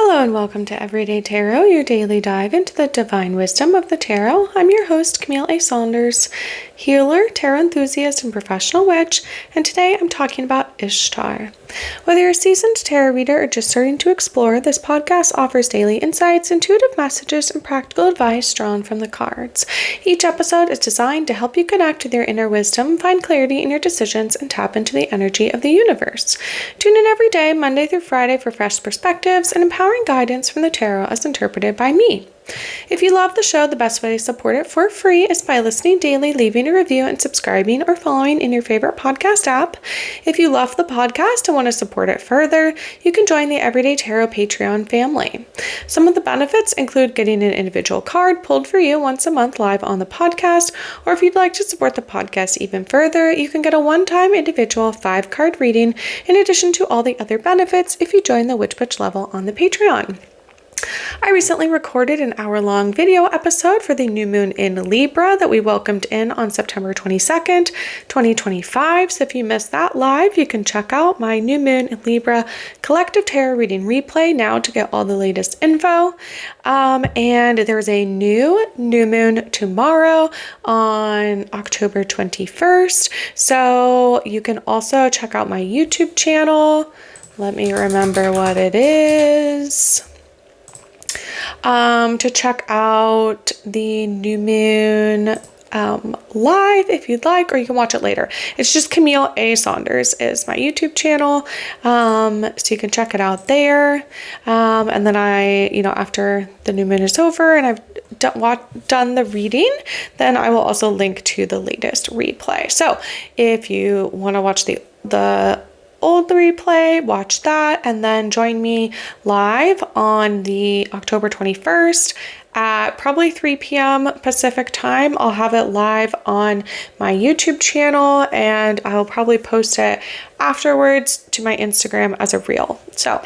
Hello and welcome to Everyday Tarot, your daily dive into the divine wisdom of the tarot. I'm your host, Camille A. Saunders, healer, tarot enthusiast, and professional witch, and today I'm talking about Ishtar. Whether you're a seasoned tarot reader or just starting to explore, this podcast offers daily insights, intuitive messages, and practical advice drawn from the cards. Each episode is designed to help you connect with your inner wisdom, find clarity in your decisions, and tap into the energy of the universe. Tune in every day, Monday through Friday, for fresh perspectives and empowering guidance from the tarot as interpreted by me. If you love the show, the best way to support it for free is by listening daily, leaving a review, and subscribing or following in your favorite podcast app. If you love the podcast and want to support it further, you can join the Everyday Tarot Patreon family. Some of the benefits include getting an individual card pulled for you once a month live on the podcast, or if you'd like to support the podcast even further, you can get a one-time individual 5-card reading in addition to all the other benefits if you join the Witch Bitch level on the Patreon. I recently recorded an hour-long video episode for the new moon in Libra that we welcomed in on September 22nd, 2025. So if you missed that live, you can check out my new moon in Libra collective tarot reading replay now to get all the latest info. And there's a new moon tomorrow on October 21st. So you can also check out my YouTube channel. Let me remember what it is. To check out the new moon live if you'd like, or you can watch it later. It's just Camille A. Saunders is my YouTube channel, so you can check it out there. And then after the new moon is over and I've done the reading, then I will also link to the latest replay. So if you want to watch the old replay, watch that, and then join me live on the October 21st at probably 3 p.m. Pacific time. I'll have it live on my YouTube channel, and I'll probably post it afterwards to my Instagram as a reel. So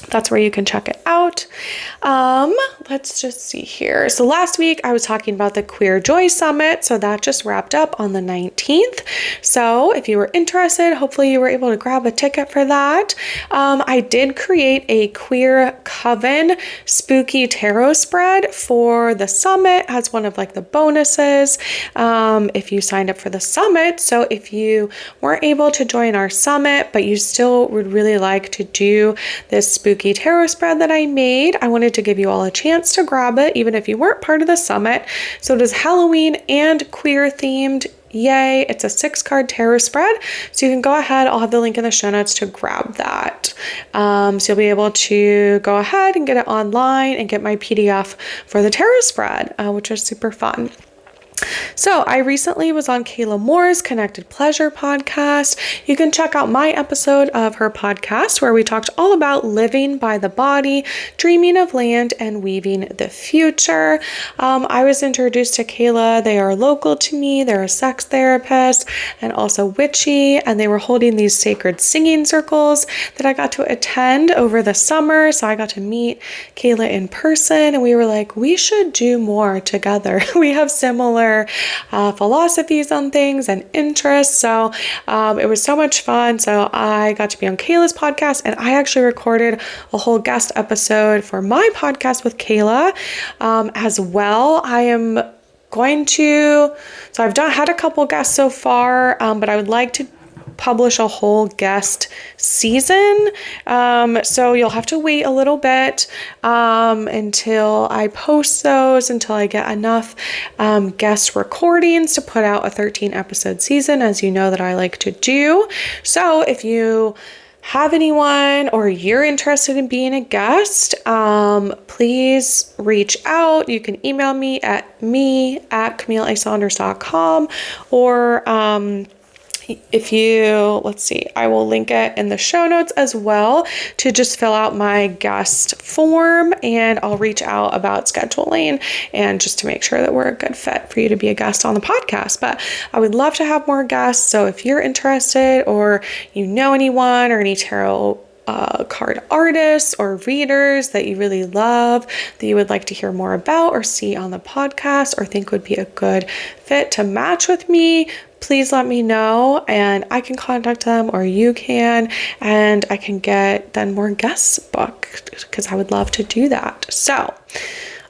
that's where you can check it out. Let's just see here. So last week I was talking about the Queer Joy Summit. So that just wrapped up on the 19th. So if you were interested, hopefully you were able to grab a ticket for that. I did create a Queer Coven spooky tarot spread for the summit as one of like the bonuses if you signed up for the summit. So if you weren't able to join our summit, but you still would really like to do this spooky tarot spread that I made, I wanted to give you all a chance to grab it, even if you weren't part of the summit. So it is Halloween and queer themed. Yay. It's a 6-card tarot spread. So you can go ahead. I'll have the link in the show notes to grab that. So you'll be able to go ahead and get it online and get my PDF for the tarot spread, which is super fun. So I recently was on Kayla Moore's Connected Pleasure podcast. You can check out my episode of her podcast where we talked all about living by the body, dreaming of land, and weaving the future. I was introduced to Kayla. They are local to me. They're a sex therapist and also witchy, and they were holding these sacred singing circles that I got to attend over the summer. So I got to meet Kayla in person, and we were like, we should do more together. We have similar philosophies on things and interests. So it was so much fun. So I got to be on Kayla's podcast, and I actually recorded a whole guest episode for my podcast with Kayla as well. I am going to, so I've had a couple guests so far, but I would like to publish a whole guest season. So you'll have to wait a little bit until I post those, until I get enough guest recordings to put out a 13-episode season, as you know that I like to do. So if you have anyone or you're interested in being a guest, please reach out. You can email me at camilleasaunders.com, or if you, let's see, I will link it in the show notes as well to just fill out my guest form, and I'll reach out about scheduling and just to make sure that we're a good fit for you to be a guest on the podcast. But I would love to have more guests. So if you're interested, or you know anyone or any tarot card artists or readers that you really love, that you would like to hear more about or see on the podcast, or think would be a good fit to match with me, please let me know and I can contact them or you can, and I can get then more guests booked because I would love to do that. So,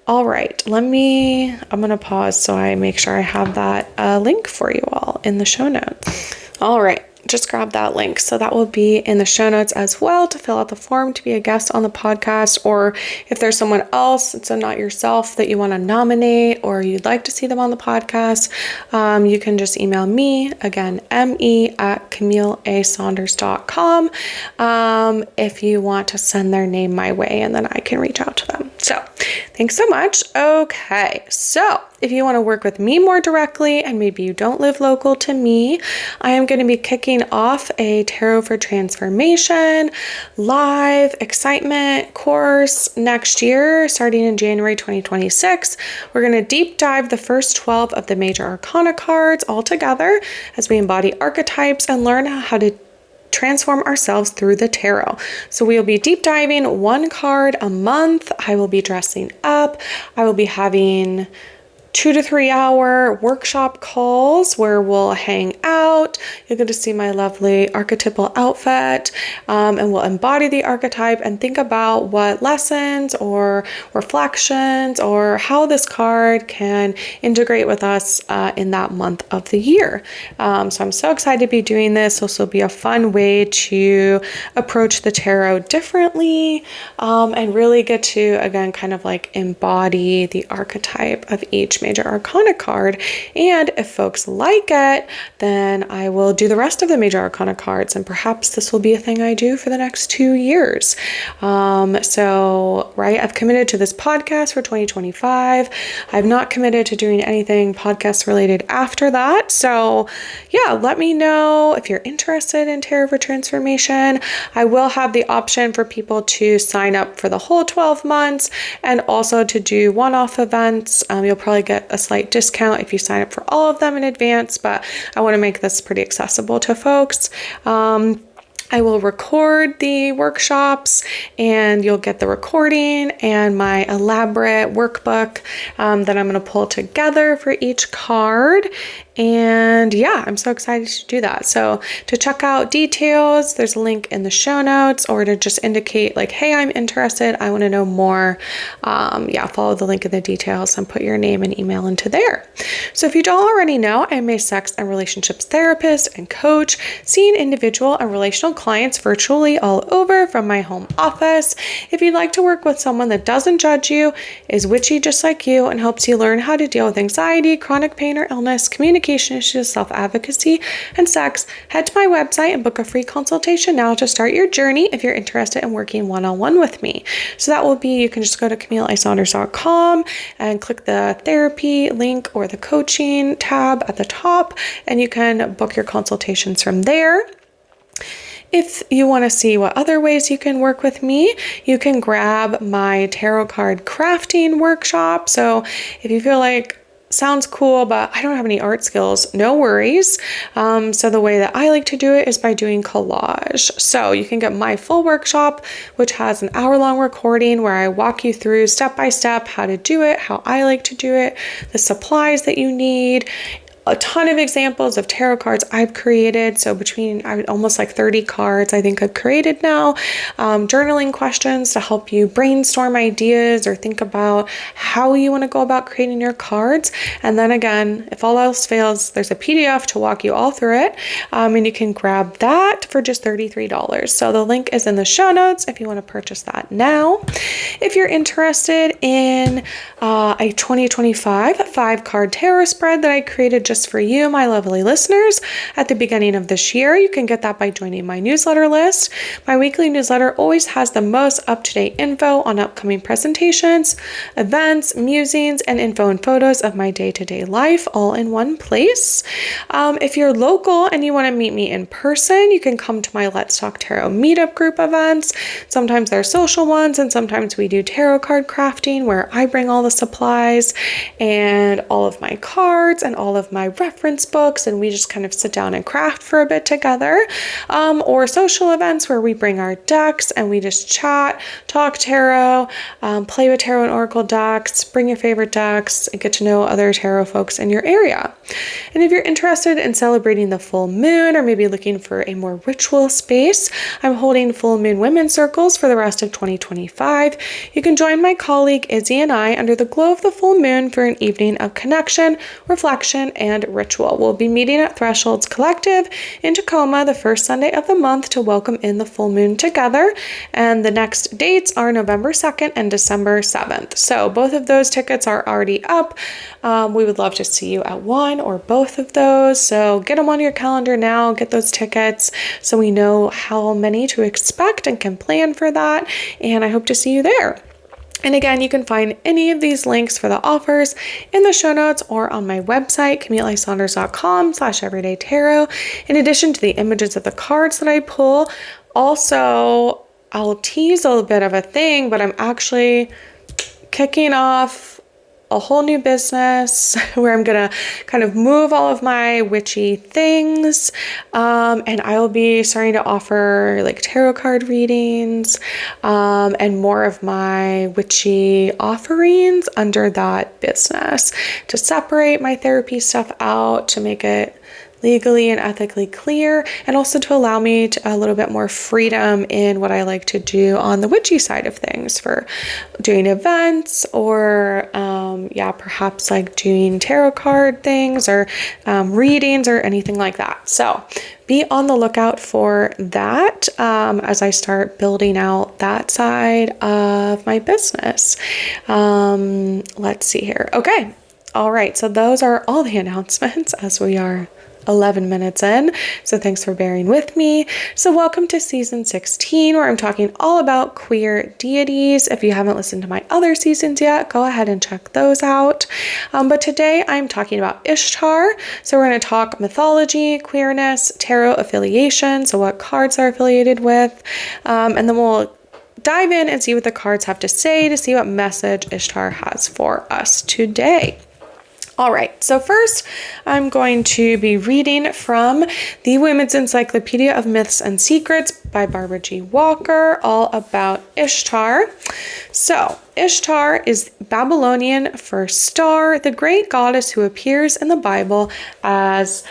all right, I'm going to pause so I make sure I have that link for you all in the show notes. All right. Just grab that link. So that will be in the show notes as well to fill out the form to be a guest on the podcast. Or if there's someone else, so not yourself, that you want to nominate or you'd like to see them on the podcast, you can just email me, again, me@CamilleASaunders.com, if you want to send their name my way, and then I can reach out to them. So thanks so much. Okay, so if you want to work with me more directly and maybe you don't live local to me, I am going to be kicking off a Tarot for Transformation live excitement course next year, starting in January 2026. We're going to deep dive the first 12 of the major arcana cards all together as we embody archetypes and learn how to transform ourselves through the tarot. So we'll be deep diving one card a month. I will be dressing up. I will be having 2 to 3 hour workshop calls where we'll hang out. You'll get to see my lovely archetypal outfit, and we'll embody the archetype and think about what lessons or reflections or how this card can integrate with us in that month of the year. So I'm so excited to be doing this. This will be a fun way to approach the tarot differently, and really get to, again, kind of like embody the archetype of each major arcana card. And if folks like it, then I will do the rest of the major arcana cards, and perhaps this will be a thing I do for the next 2 years. Right, I've committed to this podcast for 2025. I've not committed to doing anything podcast related after that. So yeah, let me know if you're interested in Tarot for Transformation. I will have the option for people to sign up for the whole 12 months and also to do one-off events. You'll probably get a slight discount if you sign up for all of them in advance, but I want to make this pretty accessible to folks. I will record the workshops and you'll get the recording and my elaborate workbook that I'm going to pull together for each card. And yeah, I'm so excited to do that. So to check out details, there's a link in the show notes, or to just indicate like, hey, I'm interested, I want to know more. Follow the link in the details and put your name and email into there. So if you don't already know, I'm a sex and relationships therapist and coach, seeing individual and relational clients virtually all over from my home office. If you'd like to work with someone that doesn't judge you, is witchy just like you, and helps you learn how to deal with anxiety, chronic pain or illness, communication issues, self-advocacy, and sex, head to my website and book a free consultation now to start your journey if you're interested in working one-on-one with me. So that will be, you can just go to CamilleASaunders.com and click the therapy link or the coaching tab at the top, and you can book your consultations from there. If you want to see what other ways you can work with me, you can grab my tarot card crafting workshop. So if you feel like, sounds cool, but I don't have any art skills, no worries. So the way that I like to do it is by doing collage. So you can get my full workshop, which has an hour-long recording where I walk you through step by step how to do it, how I like to do it, the supplies that you need, a ton of examples of tarot cards I've created. So between almost like 30 cards I think I've created now, journaling questions to help you brainstorm ideas or think about how you want to go about creating your cards. And then again, if all else fails, there's a PDF to walk you all through it. And you can grab that for just $33. So the link is in the show notes if you want to purchase that now. If you're interested in a 2025 5-card tarot spread that I created just for you, my lovely listeners, at the beginning of this year, you can get that by joining my newsletter list. My weekly newsletter always has the most up-to-date info on upcoming presentations, events, musings, and info and photos of my day-to-day life all in one place. If you're local and you want to meet me in person, you can come to my Let's Talk Tarot meetup group events. Sometimes they're social ones, and sometimes we we do tarot card crafting, where I bring all the supplies and all of my cards and all of my reference books, and we just kind of sit down and craft for a bit together. Or social events where we bring our decks and we just chat, talk tarot, play with tarot and oracle decks, bring your favorite decks, and get to know other tarot folks in your area. And if you're interested in celebrating the full moon, or maybe looking for a more ritual space, I'm holding full moon women's circles for the rest of 2025. You can join my colleague Izzy and I under the glow of the full moon for an evening of connection, reflection, and ritual. We'll be meeting at Thresholds Collective in Tacoma the first Sunday of the month to welcome in the full moon together. And the next dates are November 2nd and December 7th. So both of those tickets are already up. We would love to see you at one or both of those. So get them on your calendar now, get those tickets so we know how many to expect and can plan for that. And I hope to see you there. And again, you can find any of these links for the offers in the show notes or on my website, CamilleSaunders.com/everydaytarot. In addition to the images of the cards that I pull, also, I'll tease a little bit of a thing, but I'm actually kicking off a whole new business where I'm gonna kind of move all of my witchy things, and I'll be starting to offer like tarot card readings and more of my witchy offerings under that business to separate my therapy stuff out, to make it legally and ethically clear, and also to allow me a little bit more freedom in what I like to do on the witchy side of things, for doing events or perhaps like doing tarot card things or readings or anything like that. So be on the lookout for that as I start building out that side of my business. Let's see here. Okay. All right. So those are all the announcements as we are 11 minutes in. So thanks for bearing with me. So welcome to season 16, where I'm talking all about queer deities. If you haven't listened to my other seasons yet, go ahead and check those out. But today I'm talking about Ishtar. So we're going to talk mythology, queerness, tarot affiliation, so what cards are affiliated with, and then we'll dive in and see what the cards have to say to see what message Ishtar has for us today. All right, so first I'm going to be reading from the Women's Encyclopedia of Myths and Secrets by Barbara G. Walker, all about Ishtar. So Ishtar is Babylonian for star, the great goddess who appears in the Bible as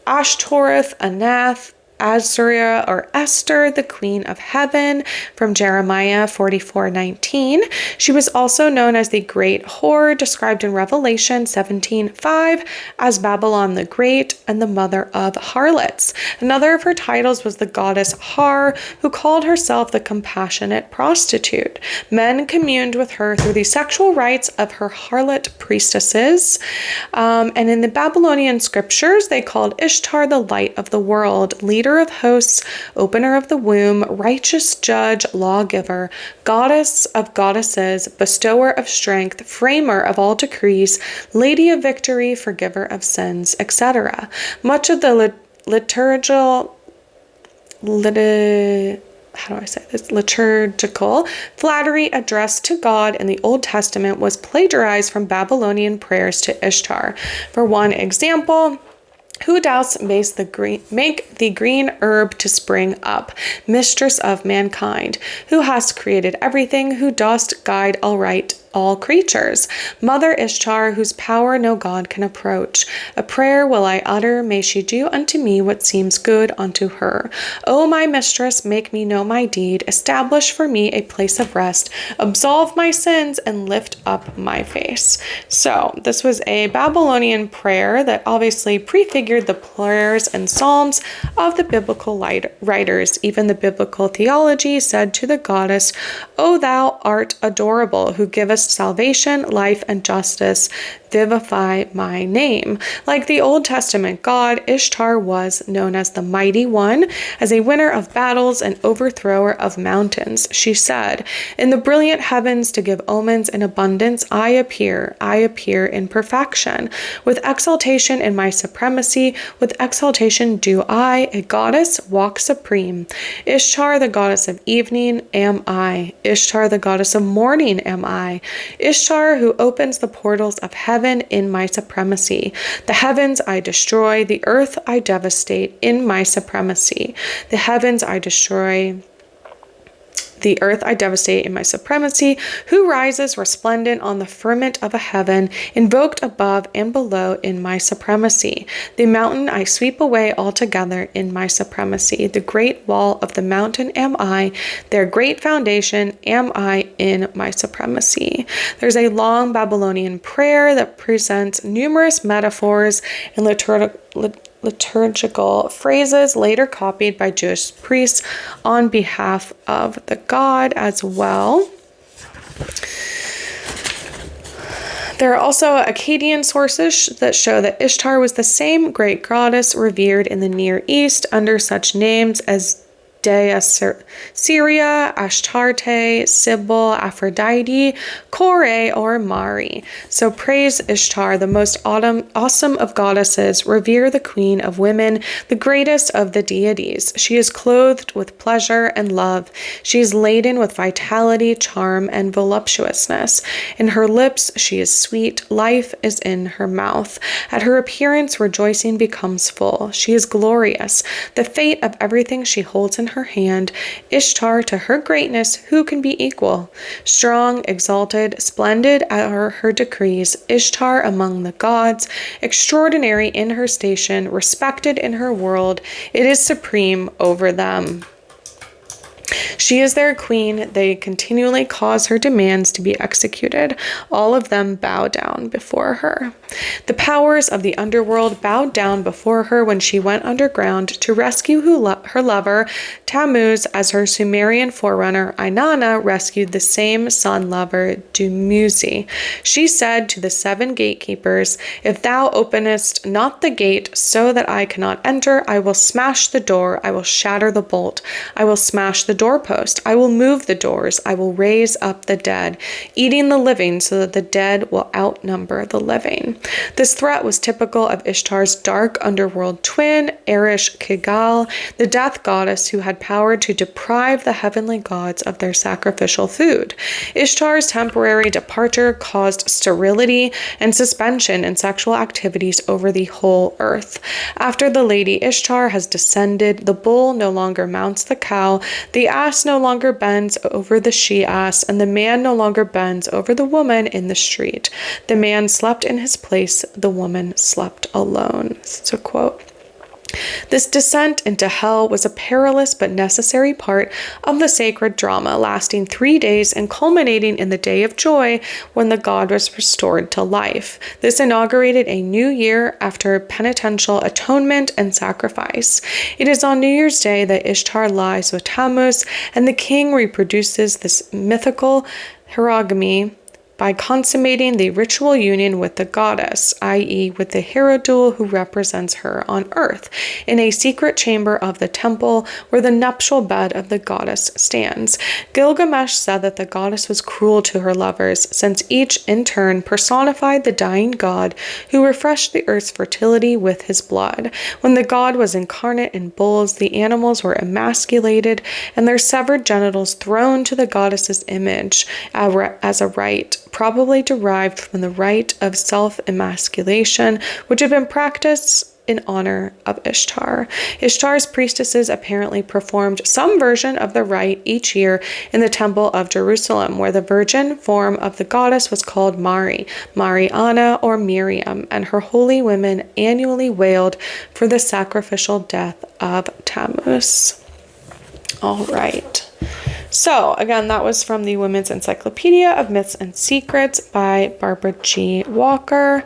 Ashtoreth, Anath, Azura, or Esther, the Queen of Heaven, from Jeremiah 44:19. She was also known as the Great Whore, described in Revelation 17:5 as Babylon the Great and the mother of harlots. Another of her titles was the goddess Har, who called herself the compassionate prostitute. Men communed with her through the sexual rites of her harlot priestesses. And in the Babylonian scriptures, they called Ishtar the light of the world, leader of hosts, opener of the womb, righteous judge, lawgiver, goddess of goddesses, bestower of strength, framer of all decrees, lady of victory, forgiver of sins, etc. Much of the liturgical flattery addressed to God in the Old Testament was plagiarized from Babylonian prayers to Ishtar. For one example, who dost make the green herb to spring up, mistress of mankind, who hast created everything, who dost guide all creatures, Mother Ishtar, whose power no God can approach. A prayer will I utter, may she do unto me what seems good unto her. O my mistress, make me know my deed, establish for me a place of rest, absolve my sins, and lift up my face. So this was a Babylonian prayer that obviously prefigured the prayers and psalms of the biblical writers. Even the biblical theology said to the goddess, O thou art adorable, who givest salvation, life, and justice. vivify my name. Like the Old Testament god, Ishtar was known as the Mighty One, as a winner of battles and overthrower of mountains. She said, "In the brilliant heavens to give omens in abundance, I appear in perfection. With exaltation in my supremacy, with exaltation do I, a goddess, walk supreme. Ishtar, the goddess of evening, am I. Ishtar, the goddess of morning, am I. Ishtar, who opens the portals of heaven in my supremacy. The heavens I destroy, the earth I devastate in my supremacy. The heavens I destroy, the earth I devastate in my supremacy, who rises resplendent on the firmament of a heaven, invoked above and below in my supremacy. The mountain I sweep away altogether in my supremacy. The great wall of the mountain am I, their great foundation am I in my supremacy." There's a long Babylonian prayer that presents numerous metaphors and liturgical phrases later copied by Jewish priests on behalf of the god as well. There are also Akkadian sources that show that Ishtar was the same great goddess revered in the Near East under such names as Dea Syria, Astarte, Sybil, Aphrodite, Kore, or Mari. So praise Ishtar, the most awesome of goddesses. Revere the queen of women, the greatest of the deities. She is clothed with pleasure and love. She is laden with vitality, charm, and voluptuousness. In her lips she is sweet. Life is in her mouth. At her appearance rejoicing becomes full. She is glorious. The fate of everything she holds in her hand. Ishtar, to her greatness, who can be equal? Strong, exalted, splendid are her decrees. Ishtar among the gods, extraordinary in her station, respected in her world. It is supreme over them. She is their queen. They continually cause her demands to be executed. All of them bow down before her. The powers of the underworld bowed down before her when she went underground to rescue her lover, Tammuz, as her Sumerian forerunner, Inanna, rescued the same sun lover, Dumuzi. She said to the 7 gatekeepers, "If thou openest not the gate so that I cannot enter, I will smash the door, I will shatter the bolt, I will smash the doorpost, I will move the doors, I will raise up the dead, eating the living so that the dead will outnumber the living." This threat was typical of Ishtar's dark underworld twin, Eresh-Kigal, the death goddess who had power to deprive the heavenly gods of their sacrificial food. Ishtar's temporary departure caused sterility and suspension in sexual activities over the whole earth. After the Lady Ishtar has descended, the bull no longer mounts the cow, the ass no longer bends over the she-ass, and the man no longer bends over the woman in the street. The man slept in his place, the woman slept alone. It's a quote. This descent into hell was a perilous but necessary part of the sacred drama, lasting 3 days and culminating in the day of joy when the god was restored to life. This inaugurated a new year after penitential atonement and sacrifice. It is on New Year's Day that Ishtar lies with Tammuz, and the king reproduces this mythical herogamy by consummating the ritual union with the goddess, i.e. with the Herodul who represents her on earth, in a secret chamber of the temple where the nuptial bed of the goddess stands. Gilgamesh said that the goddess was cruel to her lovers, since each in turn personified the dying god who refreshed the earth's fertility with his blood. When the god was incarnate in bulls, the animals were emasculated and their severed genitals thrown to the goddess's image as a rite, probably derived from the rite of self-emasculation, which had been practiced in honor of Ishtar. Ishtar's priestesses apparently performed some version of the rite each year in the Temple of Jerusalem, where the virgin form of the goddess was called Mari, Mariana, or Miriam, and her holy women annually wailed for the sacrificial death of Tammuz. All right. So, again, that was from the Women's Encyclopedia of Myths and Secrets by Barbara G. Walker.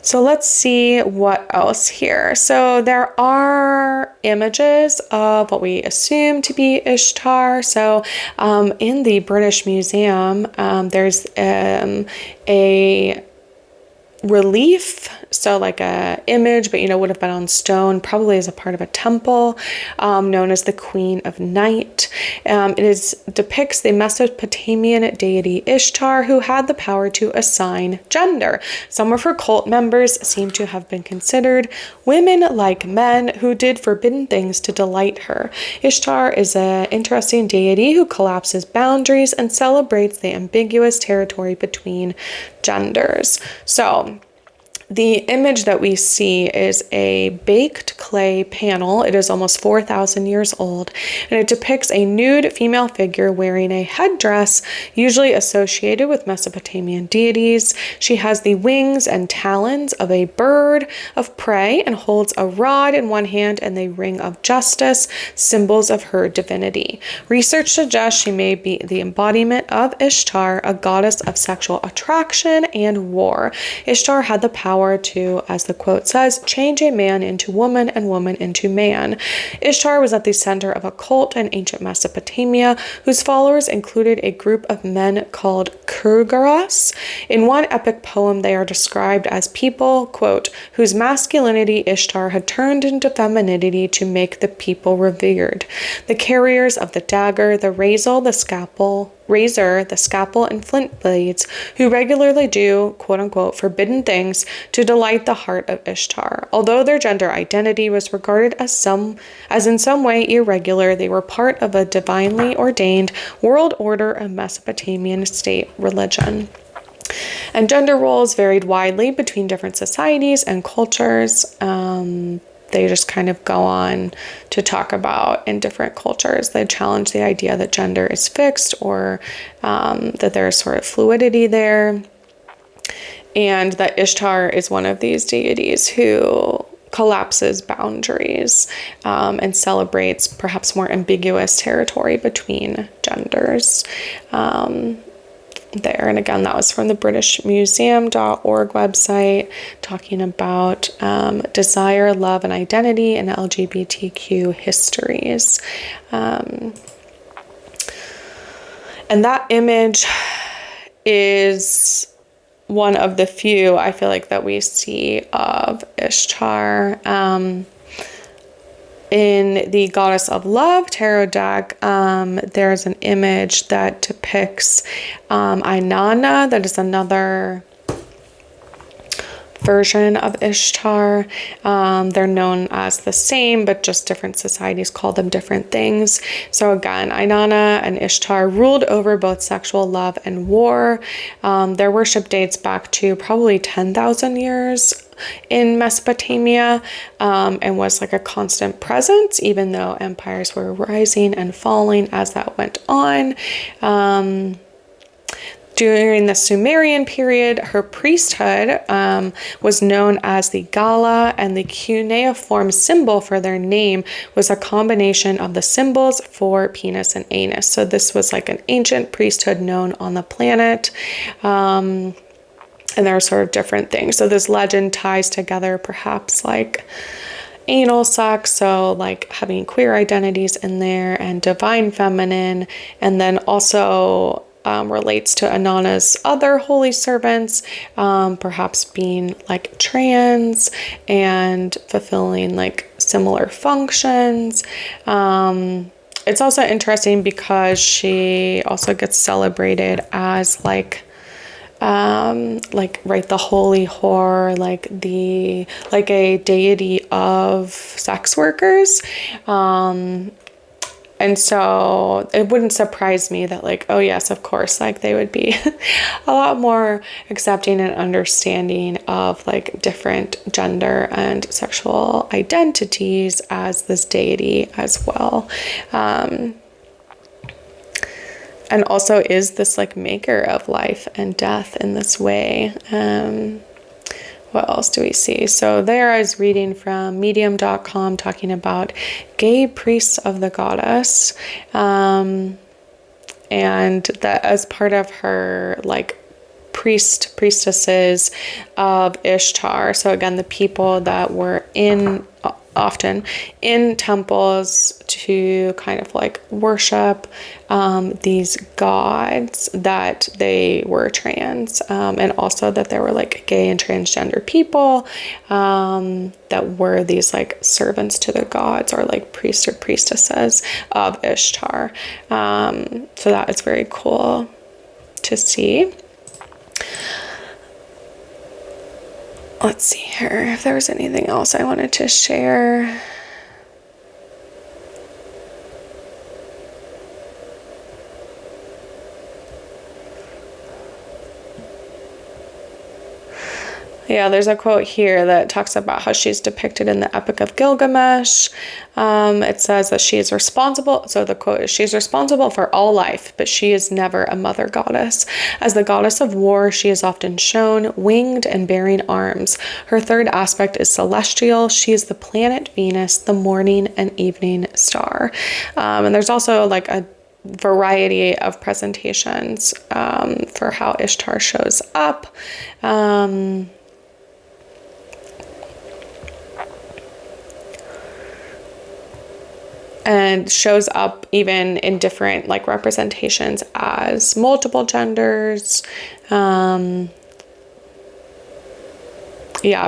So let's see what else here. So there are images of what we assume to be Ishtar. So in the British Museum, there's a relief, so like a image, but would have been on stone, probably as a part of a temple, known as the Queen of Night. Depicts the Mesopotamian deity Ishtar, who had the power to assign gender. Some of her cult members seem to have been considered women like men who did forbidden things to delight her. Ishtar is an interesting deity who collapses boundaries and celebrates the ambiguous territory between genders. So the image that we see is a baked clay panel. It is almost 4,000 years old, and it depicts a nude female figure wearing a headdress usually associated with Mesopotamian deities. She has the wings and talons of a bird of prey and holds a rod in one hand and the ring of justice, symbols of her divinity. Research suggests she may be the embodiment of Ishtar, a goddess of sexual attraction and war. Ishtar had the power to, as the quote says, change a man into woman and woman into man. Ishtar was at the center of a cult in ancient Mesopotamia, whose followers included a group of men called Kurgaras. In one epic poem, they are described as people, quote, whose masculinity Ishtar had turned into femininity to make the people revered. The carriers of the dagger, the razor, the scalpel, and flint blades, who regularly do, quote-unquote, forbidden things to delight the heart of Ishtar. Although their gender identity was regarded as in some way irregular, they were part of a divinely ordained world order of Mesopotamian state religion. And gender roles varied widely between different societies and cultures. They just kind of go on to talk about in different cultures. They challenge the idea that gender is fixed or that there's sort of fluidity there. And that Ishtar is one of these deities who collapses boundaries and celebrates perhaps more ambiguous territory between genders. There. And again, that was from the BritishMuseum.org website, talking about desire, love, and identity in LGBTQ histories. And that image is one of the few, I feel like, that we see of Ishtar. In the Goddess of Love tarot deck, there's an image that depicts Inanna. That is another version of Ishtar. They're known as the same, but just different societies call them different things. So again, Inanna and Ishtar ruled over both sexual love and war. Their worship dates back to probably 10,000 years in Mesopotamia, and was like a constant presence, even though empires were rising and falling as that went on. During the Sumerian period, her priesthood was known as the Gala, and the cuneiform symbol for their name was a combination of the symbols for penis and anus. So this was like an ancient priesthood known on the planet. And there are sort of different things. So this legend ties together perhaps like anal sex, so like having queer identities in there, and divine feminine, and then also relates to Inanna's other holy servants, perhaps being like trans and fulfilling like similar functions. It's also interesting because she also gets celebrated as like the holy whore, like a deity of sex workers. And so it wouldn't surprise me that like, oh yes, of course, like they would be a lot more accepting and understanding of like different gender and sexual identities as this deity as well. And also is this like maker of life and death in this way. What else do we see? So there I was reading from medium.com talking about gay priests of the goddess. And that as part of her like priestesses of Ishtar. So again, the people that were often in temples to kind of like worship these gods, that they were trans, and also that there were like gay and transgender people that were these like servants to the gods, or like priests or priestesses of Ishtar. So that is very cool to see. Let's see here if there was anything else I wanted to share. Yeah, there's a quote here that talks about how she's depicted in the Epic of Gilgamesh. It says that she is responsible. So the quote is, "She's responsible for all life, but she is never a mother goddess. As the goddess of war, she is often shown winged and bearing arms. Her third aspect is celestial. She is the planet Venus, the morning and evening star." And there's also like a variety of presentations for how Ishtar shows up. And shows up even in different like representations as multiple genders. Yeah,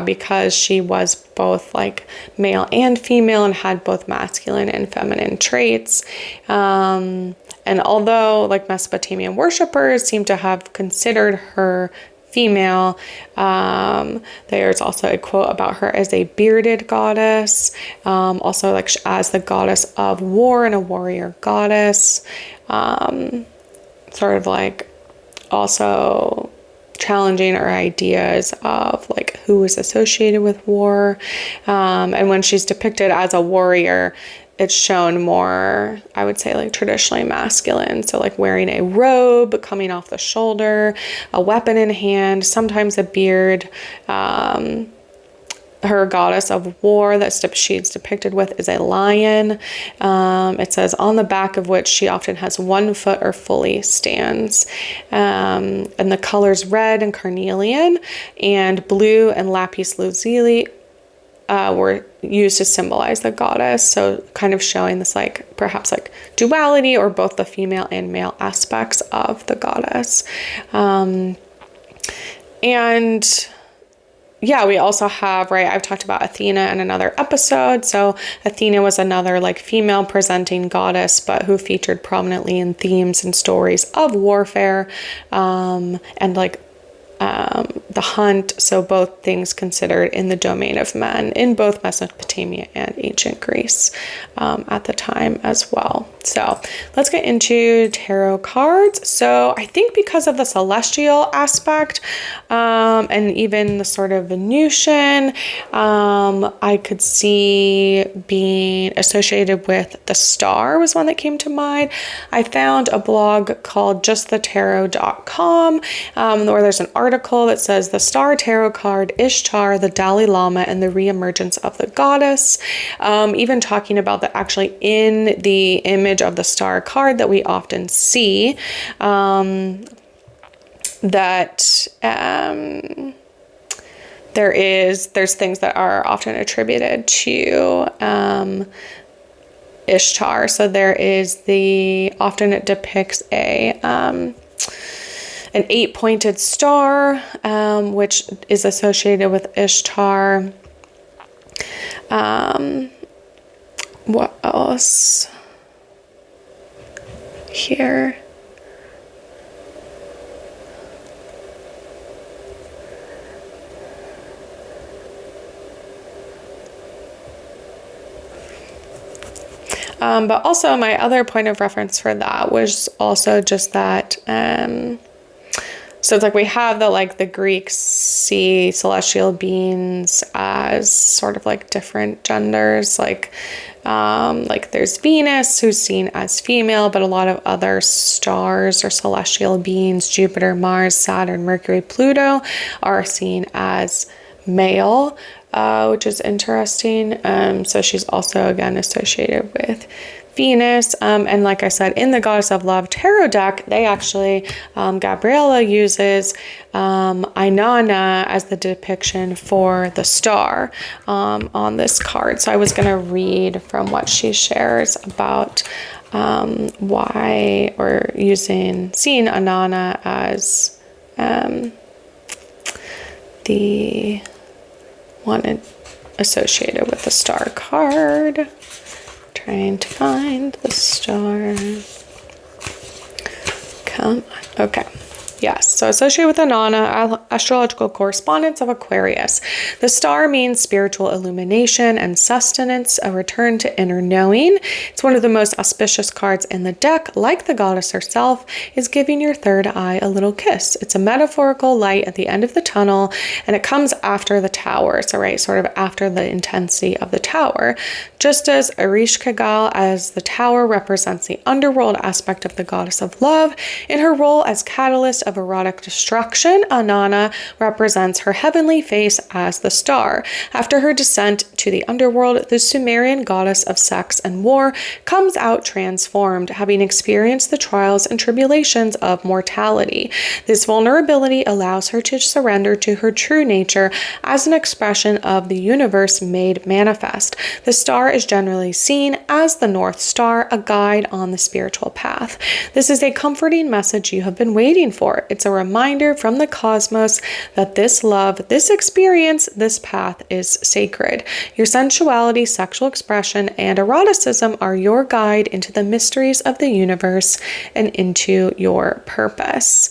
because she was both like male and female and had both masculine and feminine traits. And although like Mesopotamian worshippers seem to have considered her female, there's also a quote about her as a bearded goddess, also like as the goddess of war and a warrior goddess, sort of like also challenging our ideas of like who is associated with war. And when she's depicted as a warrior, it's shown more, I would say, like traditionally masculine. So like wearing a robe coming off the shoulder, a weapon in hand, sometimes a beard. Her goddess of war that she's depicted with is a lion. It says on the back of which she often has 1 foot or fully stands. And the colors red and carnelian and blue and lapis lazuli were used to symbolize the goddess. So kind of showing this like perhaps like duality or both the female and male aspects of the goddess. And yeah, we also have, right, I've talked about Athena in another episode. So Athena was another like female presenting goddess, but who featured prominently in themes and stories of warfare, and like the hunt. So both things considered in the domain of men in both Mesopotamia and ancient Greece at the time as well. So let's get into tarot cards. So I think because of the celestial aspect and even the sort of Venusian, I could see being associated with the star was one that came to mind. I found a blog called justthetarot.com where there's an article that says the star tarot card, Ishtar, the Dalai Lama, and the reemergence of the goddess. Even talking about that actually in the image of the star card that we often see, that there's things that are often attributed to Ishtar. So there is often it depicts an 8-pointed star, which is associated with Ishtar. What else here? But also my other point of reference for that was also just that, so it's like we have the Greeks see celestial beings as sort of like different genders, like there's Venus who's seen as female, but a lot of other stars or celestial beings, Jupiter, Mars, Saturn, Mercury, Pluto, are seen as male, which is interesting. So she's also again associated with Venus. And like I said, in the Goddess of Love tarot deck, they actually, Gabriella uses Inanna as the depiction for the star on this card. So I was going to read from what she shares about why, or seeing Inanna as the one associated with the star card. Trying to find the star. Come on. Okay. Yes, so associated with Inanna, astrological correspondence of Aquarius. The star means spiritual illumination and sustenance, a return to inner knowing. It's one of the most auspicious cards in the deck. Like the goddess herself, is giving your third eye a little kiss. It's a metaphorical light at the end of the tunnel, and it comes after the tower. So right, sort of after the intensity of the tower. Just as Ereshkigal, as the tower, represents the underworld aspect of the goddess of love, in her role as catalyst of erotic destruction, Inanna represents her heavenly face as the star. After her descent to the underworld, the Sumerian goddess of sex and war comes out transformed, having experienced the trials and tribulations of mortality. This vulnerability allows her to surrender to her true nature as an expression of the universe made manifest. The star is generally seen as the North Star, a guide on the spiritual path. This is a comforting message you have been waiting for. It's a reminder from the cosmos that this love, this experience, this path is sacred. Your sensuality, sexual expression, and eroticism are your guide into the mysteries of the universe and into your purpose.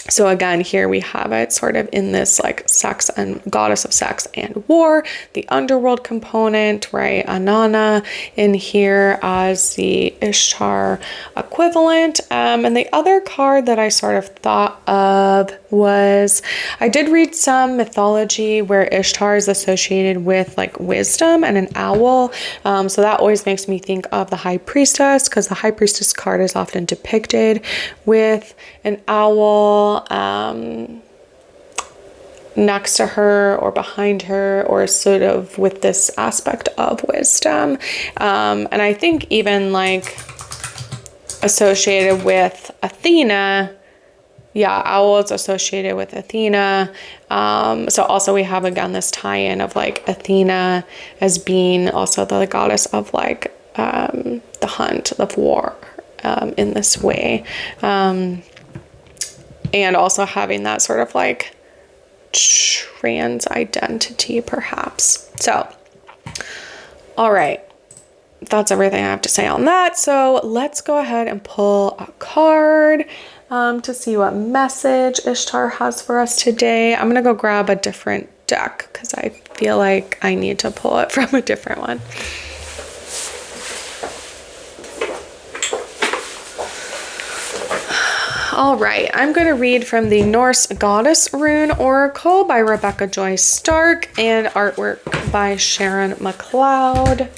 So again, here we have it sort of in this like sex and goddess of sex and war, the underworld component, right? Inanna in here as the Ishtar equivalent. And the other card that I sort of thought of was, I did read some mythology where Ishtar is associated with like wisdom and an owl. So that always makes me think of the High Priestess, because the High Priestess card is often depicted with an owl next to her or behind her, or sort of with this aspect of wisdom. And I think even like associated with Athena, yeah, owls associated with Athena. So also we have again this tie-in of like Athena as being also the goddess of like the hunt, of war, in this way. And also having that sort of like trans identity, perhaps. So, all right. That's everything I have to say on that. So let's go ahead and pull a card to see what message Ishtar has for us today. I'm going to go grab a different deck because I feel like I need to pull it from a different one. All right, I'm going to read from the Norse Goddess Rune Oracle by Rebecca Joy Stark and artwork by Sharon McLeod.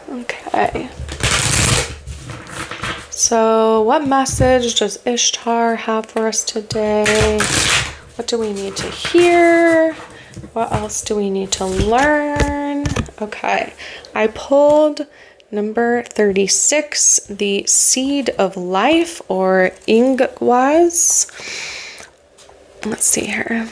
Okay. So what message does Ishtar have for us today? What do we need to hear? What else do we need to learn? Okay, I pulled number 36, the Seed of Life, or Ingwaz. Let's see here.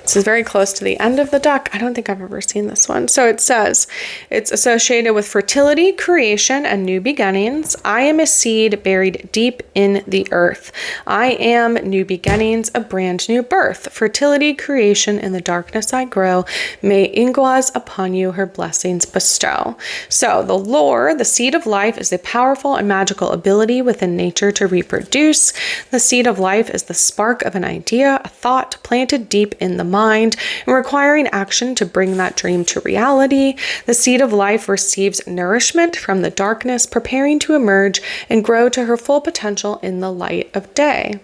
This is very close to the end of the deck. I don't think I've ever seen this one. So it says, it's associated with fertility, creation, and new beginnings. I am a seed buried deep in the earth. I am new beginnings, a brand new birth. Fertility, creation, in the darkness I grow. May Ingwaz upon you her blessings bestow. So the lore, the seed of life, is a powerful and magical ability within nature to reproduce. The seed of life is the spark of an idea, a thought planted deep in the mind, and requiring action to bring that dream to reality. The seed of life receives nourishment from the darkness, preparing to emerge and grow to her full potential in the light of day.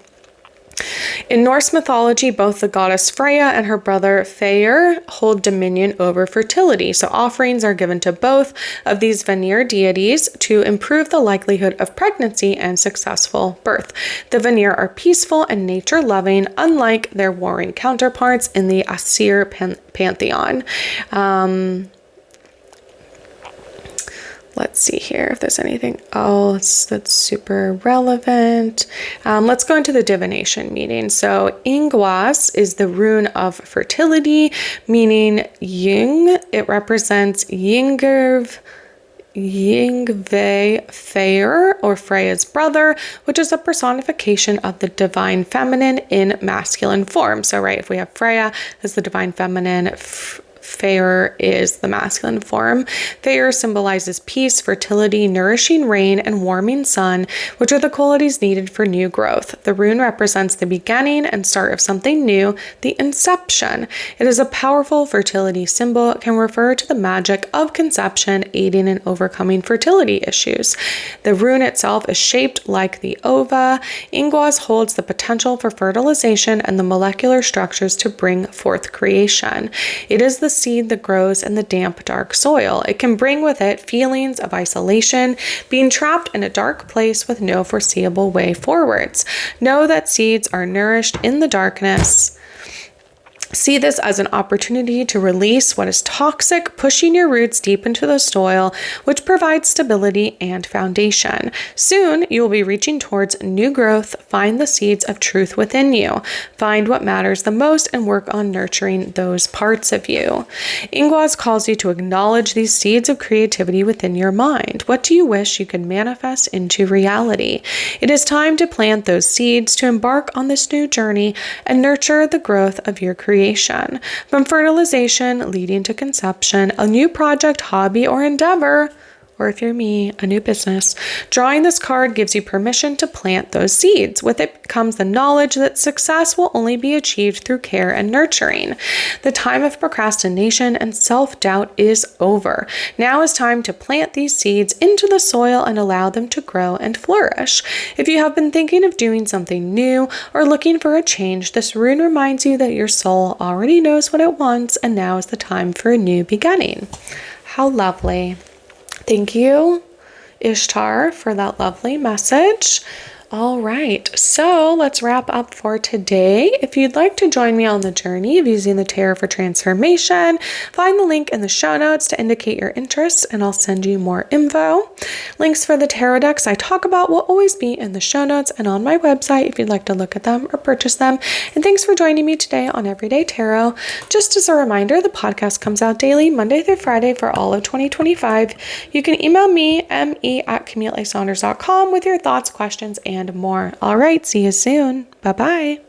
In Norse mythology, both the goddess Freya and her brother Freyr hold dominion over fertility, so offerings are given to both of these Vanir deities to improve the likelihood of pregnancy and successful birth. The Vanir are peaceful and nature-loving, unlike their warring counterparts in the Asir pantheon. Let's see here if there's anything else that's super relevant. Let's go into the divination meaning. So Ingwas is the rune of fertility, meaning Ying. It represents Yngve Freyr, or Freya's brother, which is a personification of the divine feminine in masculine form. So, right, if we have Freya as the divine feminine, Freyr is the masculine form. Freyr symbolizes peace, fertility, nourishing rain, and warming sun, which are the qualities needed for new growth. The rune represents the beginning and start of something new, the inception. It is a powerful fertility symbol. It can refer to the magic of conception, aiding in overcoming fertility issues. The rune itself is shaped like the ova. Ingwas holds the potential for fertilization and the molecular structures to bring forth creation. It is the seed that grows in the damp, dark soil. It can bring with it feelings of isolation, being trapped in a dark place with no foreseeable way forwards. Know that seeds are nourished in the darkness. See this as an opportunity to release what is toxic, pushing your roots deep into the soil, which provides stability and foundation. Soon, you will be reaching towards new growth. Find the seeds of truth within you. Find what matters the most and work on nurturing those parts of you. Ingwas calls you to acknowledge these seeds of creativity within your mind. What do you wish you could manifest into reality? It is time to plant those seeds, to embark on this new journey and nurture the growth of your creation. From fertilization leading to conception, a new project, hobby, or endeavor, or if you're me, a new business. Drawing this card gives you permission to plant those seeds. With it comes the knowledge that success will only be achieved through care and nurturing. The time of procrastination and self-doubt is over. Now is time to plant these seeds into the soil and allow them to grow and flourish. If you have been thinking of doing something new or looking for a change, this rune reminds you that your soul already knows what it wants, and now is the time for a new beginning. How lovely. Thank you, Ishtar, for that lovely message. All right, so let's wrap up for today. If you'd like to join me on the journey of using the tarot for transformation, find the link in the show notes to indicate your interest, and I'll send you more info. Links for the tarot decks I talk about will always be in the show notes and on my website if you'd like to look at them or purchase them. And thanks for joining me today on Everyday Tarot. Just as a reminder, the podcast comes out daily, Monday through Friday for all of 2025. You can email me, me@CamilleASaunders.com, with your thoughts, questions, and more. All right, see you soon. Bye-bye.